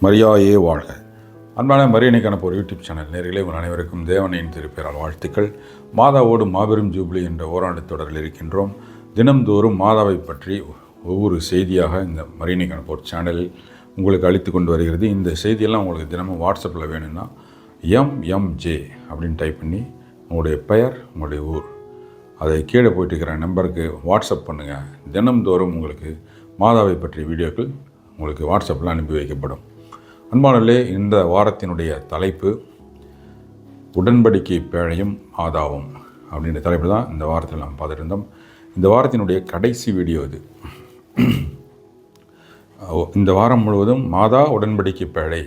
மரியாயே வாழ்க. அன்பான மரியணைக்கான ஒரு யூடியூப் சேனல் நேயர்களே, உங்கள் அனைவருக்கும் தேவனின் திருப்பெயரால் வாழ்த்துக்கள். மாதாவோடு மாபெரும் ஜூப்ளி என்ற ஓராண்டு தொடரில் இருக்கின்றோம். தினம்தோறும் மாதாவை பற்றி ஒவ்வொரு செய்தியாக இந்த மரியணைக்கான ஒரு சேனலில் உங்களுக்கு அளித்து கொண்டு வருகிறது. இந்த செய்தியெல்லாம் உங்களுக்கு தினமும் வாட்ஸ்அப்பில் வேணும்னா MMJ அப்படின்னு டைப் பண்ணி உங்களுடைய பெயர், உங்களுடைய ஊர், அதை கீழே போயிட்டு இருக்கிற நம்பருக்கு வாட்ஸ்அப் பண்ணுங்கள். தினம்தோறும் உங்களுக்கு மாதாவை பற்றிய வீடியோக்கள் உங்களுக்கு வாட்ஸ்அப்பில் அனுப்பி வைக்கப்படும். அன்பானவர்களே, இந்த வாரத்தினுடைய தலைப்பு உடன்படிக்கை பேழையும் மாதாவும் அப்படின்ற தலைப்பு தான் இந்த வாரத்தில் நாம் பார்த்துட்டு இருந்தோம். இந்த வாரத்தினுடைய கடைசி வீடியோ இது. இந்த வாரம் முழுவதும் மாதா உடன்படிக்கை பேழை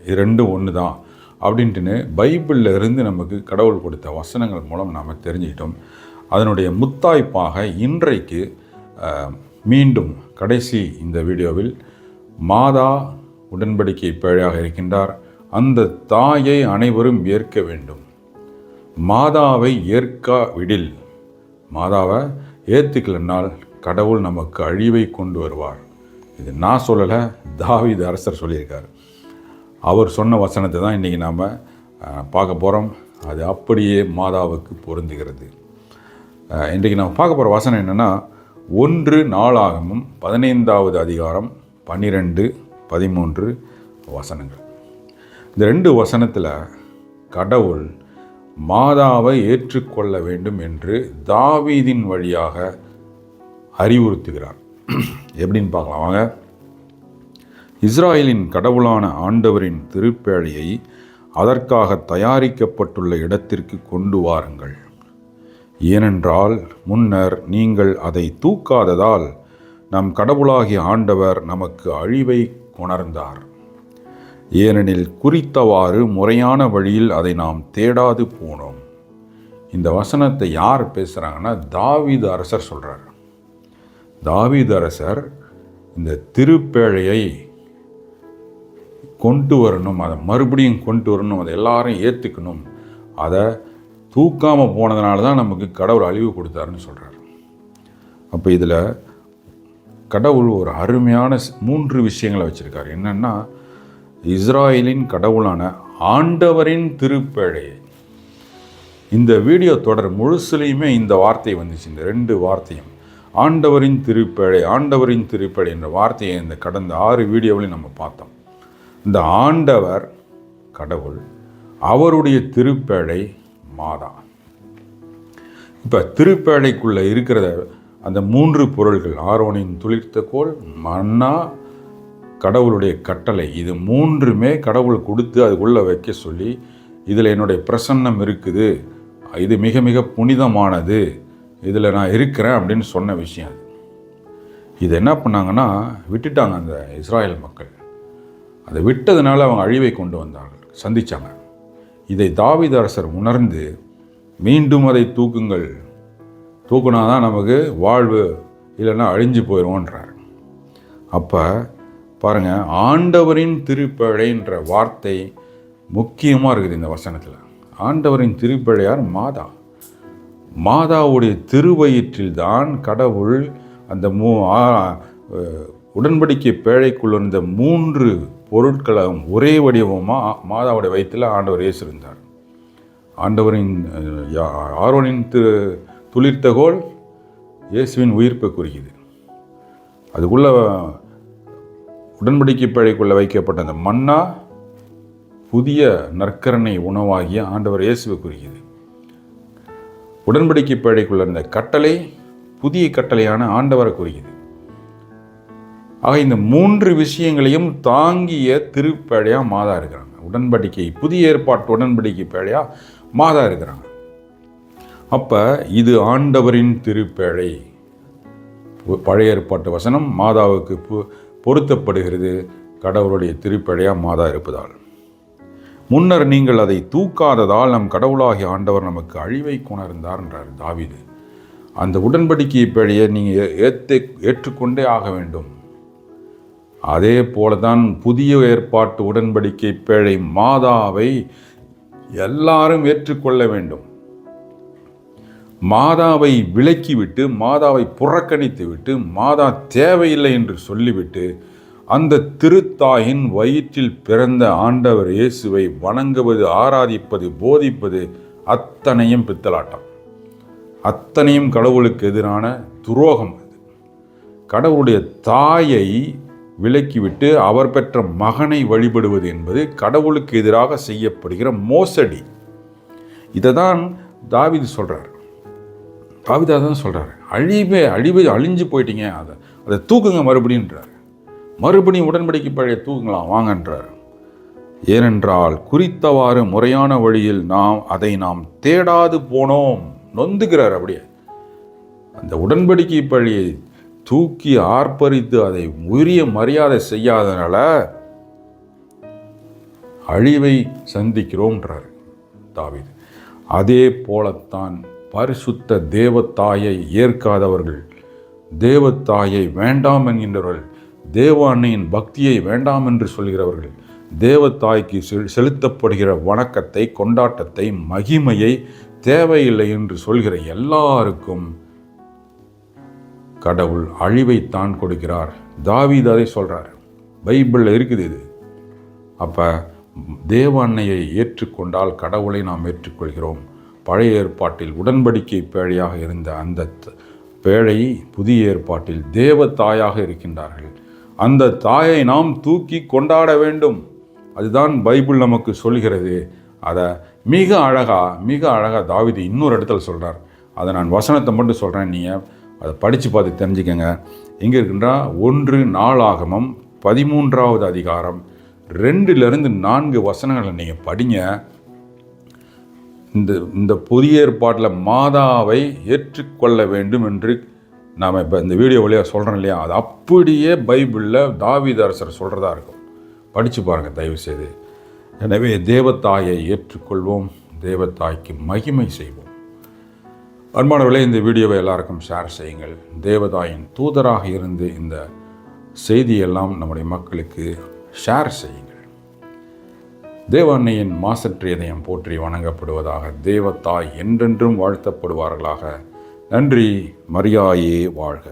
இது ரெண்டும் ஒன்று தான் அப்படின்ட்டுன்னு பைபிளில் இருந்து நமக்கு கடவுள் கொடுத்த வசனங்கள் மூலம் நாம் தெரிஞ்சுக்கிட்டோம். அதனுடைய முத்தாய்ப்பாக இன்றைக்கு மீண்டும் கடைசி இந்த வீடியோவில் மாதா உடன்படிக்கை பேழையாக இருக்கின்றார். அந்த தாயை அனைவரும் ஏற்க வேண்டும். மாதாவை ஏற்காவிடில், மாதாவை ஏற்றுக்கலனால் கடவுள் நமக்கு அழிவை கொண்டு வருவார். இது நான் சொல்லலை, தாவீது அரசர் சொல்லியிருக்கார். அவர் சொன்ன வசனத்தை தான் இன்றைக்கி நாம் பார்க்க போகிறோம். அது அப்படியே மாதாவுக்கு பொருந்துகிறது. இன்றைக்கு நாம் பார்க்க போகிற வசனம் என்னென்னா 1 நாளாகமம் 15வது அதிகாரம் 12-13 வசனங்கள். இந்த 2 வசனத்தில் கடவுள் மாதாவை ஏற்றுக்கொள்ள வேண்டும் என்று தாவீதின் வழியாக அறிவுறுத்துகிறார். எப்படின்னு பார்க்கலாம் வாங்க. இஸ்ராயலின் கடவுளான ஆண்டவரின் திருப்பேழையை அதற்காக தயாரிக்கப்பட்டுள்ள இடத்திற்கு கொண்டு வாருங்கள். ஏனென்றால் முன்னர் நீங்கள் அதை தூக்காததால் நம் கடவுளாகிய ஆண்டவர் நமக்கு அழிவை கொணர்ந்தார். ஏனெனில் குறித்தவாறு முறையான வழியில் அதை நாம் தேடாது போனோம். இந்த வசனத்தை யார் பேசுகிறாங்கன்னா தாவீது அரசர் சொல்கிறார். தாவீது அரசர் இந்த திருப்பேழையை கொண்டு வரணும், அதை மறுபடியும் கொண்டு வரணும், அதை எல்லாரும் ஏற்றுக்கணும், அதை தூக்காமல் போனதுனால தான் நமக்கு கடவுள் அழிவு கொடுத்தாருன்னு சொல்கிறார். அப்போ இதில் கடவுள் ஒரு அருமையான 3 விஷயங்களை வச்சுருக்கார். என்னென்னா, இஸ்ராயலின் கடவுளான ஆண்டவரின் திருப்பேழை. இந்த வீடியோ தொடர் முழுசுலையுமே இந்த வார்த்தை வந்துச்சு. இந்த 2 வார்த்தையும் ஆண்டவரின் திருப்பேழை, ஆண்டவரின் திருப்பேழை என்ற வார்த்தையை இந்த கடந்த 6 வீடியோவிலையும் நம்ம பார்த்தோம். இந்த ஆண்டவர் கடவுள், அவருடைய திருப்பேழை மாதா. இப்போ திருப்பேழைக்குள்ளே இருக்கிற அந்த 3 பொருள்கள், ஆரோனின் துளிர்த்த கோல், மன்னா, கடவுளுடைய கட்டளை, இது 3மே கடவுள் கொடுத்து அதுக்குள்ளே வைக்க சொல்லி, இதில் என்னுடைய பிரசன்னம் இருக்குது, இது மிக மிக புனிதமானது, இதில் நான் இருக்கிறேன் அப்படின்னு சொன்ன விஷயம் அது. இது என்ன பண்ணாங்கன்னா விட்டுட்டாங்க அந்த இஸ்ராயல் மக்கள். அதை விட்டதுனால அவங்க அழிவை கொண்டு வந்தார்கள், சந்தித்தாங்க. இதை தாவீது அரசர் உணர்ந்து மீண்டும் அதை தூக்குங்கள், தூக்குனா தான் நமக்கு வாழ்வு, இல்லைன்னா அழிஞ்சு போயிடுவோன்றார். அப்போ பாருங்கள், ஆண்டவரின் திருப்பேழைன்ற வார்த்தை முக்கியமாக இருக்குது இந்த வசனத்தில். ஆண்டவரின் திருப்பேழையார் மாதா. மாதாவுடைய திருவயிற்றில் தான் கடவுள் அந்த உடன்படிக்கை பேழைக்குள்ள இருந்த 3 பொருட்களும் ஒரே வடிவமாக மாதாவுடைய வயிற்றில் ஆண்டவர் இயேசு இருந்தார். ஆண்டவரின் ஆரோனின் துளிர்த்தகோல் இயேசுவின் உயிர்ப்பை குறிக்குது. அதுக்குள்ளே உடன்படிக்கை பேழைக்குள்ளே வைக்கப்பட்ட அந்த மன்னா புதிய நற்கரணை உணவாகிய ஆண்டவர் இயேசுவை குறிக்குது. உடன்படிக்கை பேழைக்குள்ள இருந்த கட்டளை புதிய கட்டளையான ஆண்டவரை குறிக்குது. ஆக இந்த 3 விஷயங்களையும் தாங்கிய திருப்பேழையாக மாதா இருக்கிறாங்க. உடன்படிக்கை, புதிய ஏற்பாட்டு உடன்படிக்கை பேழையாக மாதா இருக்கிறாங்க. அப்போ இது ஆண்டவரின் திருப்பேழை. பழைய ஏற்பாட்டு வசனம் மாதாவுக்கு பொருத்தப்படுகிறது, கடவுளுடைய திருப்பேழையாக மாதா இருப்பதால். முன்னர் நீங்கள் அதை தூக்காததால் நம் கடவுளாகிய ஆண்டவர் நமக்கு அழிவை கொணர்ந்தார்ன்றார் தாவீது. அந்த உடன்படிக்கை பேழையை நீங்கள் ஏற்றுக்கொண்டே ஆக வேண்டும். அதே போல தான் புதிய ஏற்பாட்டு உடன்படிக்கை பேழை மாதாவை எல்லாரும் ஏற்றுக்கொள்ள வேண்டும். மாதாவை விலக்கிவிட்டு, மாதாவை புறக்கணித்து விட்டு, மாதா தேவையில்லை என்று சொல்லிவிட்டு அந்த திருத்தாயின் வயிற்றில் பிறந்த ஆண்டவர் இயேசுவை வணங்குவது, ஆராதிப்பது, போதிப்பது அத்தனையும் பித்தலாட்டம். அத்தனையும் கடவுளுக்கு எதிரான துரோகம். அது கடவுளுடைய தாயை விலக்கிவிட்டு அவர் பெற்ற மகனை வழிபடுவது என்பது கடவுளுக்கு எதிராக செய்யப்படுகிற மோசடி. இதை தான் தாவீது சொல்கிறார். தாவீது தான் சொல்கிறார், அழிஞ்சு போயிட்டீங்க, அதை தூக்குங்க மறுபடின்றார். மறுபடியும் உடன்படிக்கை பழைய தூக்குங்களாம் வாங்கன்றார். ஏனென்றால் குறித்தவாறு முறையான வழியில் அதை நாம் தேடாது போனோம். நொந்துகிறார். அப்படியே அந்த உடன்படிக்கை பழியை தூக்கி ஆர்ப்பரித்து அதை உரிய மரியாதை செய்யாதனால அழிவை சந்திக்கிறோம்ன்றார் தாவீது. அதே போலத்தான் பரிசுத்த தேவத்தாயை ஏற்காதவர்கள், தேவத்தாயை வேண்டாம் என்கின்றவர்கள், தேவ அன்னையின் பக்தியை வேண்டாம் என்று சொல்கிறவர்கள், தேவத்தாய்க்கு செலுத்தப்படுகிற வணக்கத்தை, கொண்டாட்டத்தை, மகிமையை தேவையில்லை என்று சொல்கிற எல்லாருக்கும் கடவுள் அழிவைத்தான் கொடுக்கிறார். தாவீது அதை சொல்கிறார். பைபிளில் இருக்குது இது. அப்போ தேவ அன்னையை ஏற்றுக்கொண்டால் கடவுளை நாம் ஏற்றுக்கொள்கிறோம். பழைய ஏற்பாட்டில் உடன்படிக்கை பேழையாக இருந்த அந்த பேழை புதிய ஏற்பாட்டில் தேவ தாயாக இருக்கின்றார்கள். அந்த தாயை நாம் தூக்கி கொண்டாட வேண்டும். அதுதான் பைபிள் நமக்கு சொல்கிறது. அதை மிக அழகாக தாவீது இன்னொரு இடத்துல சொல்கிறார். அதை நான் வசனத்தை மட்டும் சொல்கிறேன், நீங்கள் அதை படித்து பார்த்து தெரிஞ்சுக்கங்க. எங்கே இருக்குன்றா 1 நாளாகமம் 13வது அதிகாரம் 2-4 வசனங்களை நீங்கள் படிங்க. இந்த புதிய ஏற்பாட்டில் மாதாவை ஏற்றுக்கொள்ள வேண்டும் என்று நாம் இப்போ இந்த வீடியோ வழியாக சொல்கிறோம் இல்லையா, அது அப்படியே பைபிளில் தாவீது அரசர் சொல்கிறதா இருக்கும். படித்து பாருங்கள் தயவுசெய்து. எனவே தேவத்தாயை ஏற்றுக்கொள்வோம், தேவத்தாய்க்கு மகிமை செய்வோம். அன்பானவர்களே, இந்த வீடியோவை எல்லாருக்கும் ஷேர் செய்யுங்கள். தேவதாயின் தூதராக இருந்து இந்த செய்தியெல்லாம் நம்முடைய மக்களுக்கு ஷேர் செய்யுங்கள். தேவ அன்னையின் மாசற்ற இதயம் போற்றி வணங்கப்படுவதாக. தேவத்தாய் என்றென்றும் வாழ்த்தப்படுவார்களாக. நன்றி. மரியாயே வாழ்க.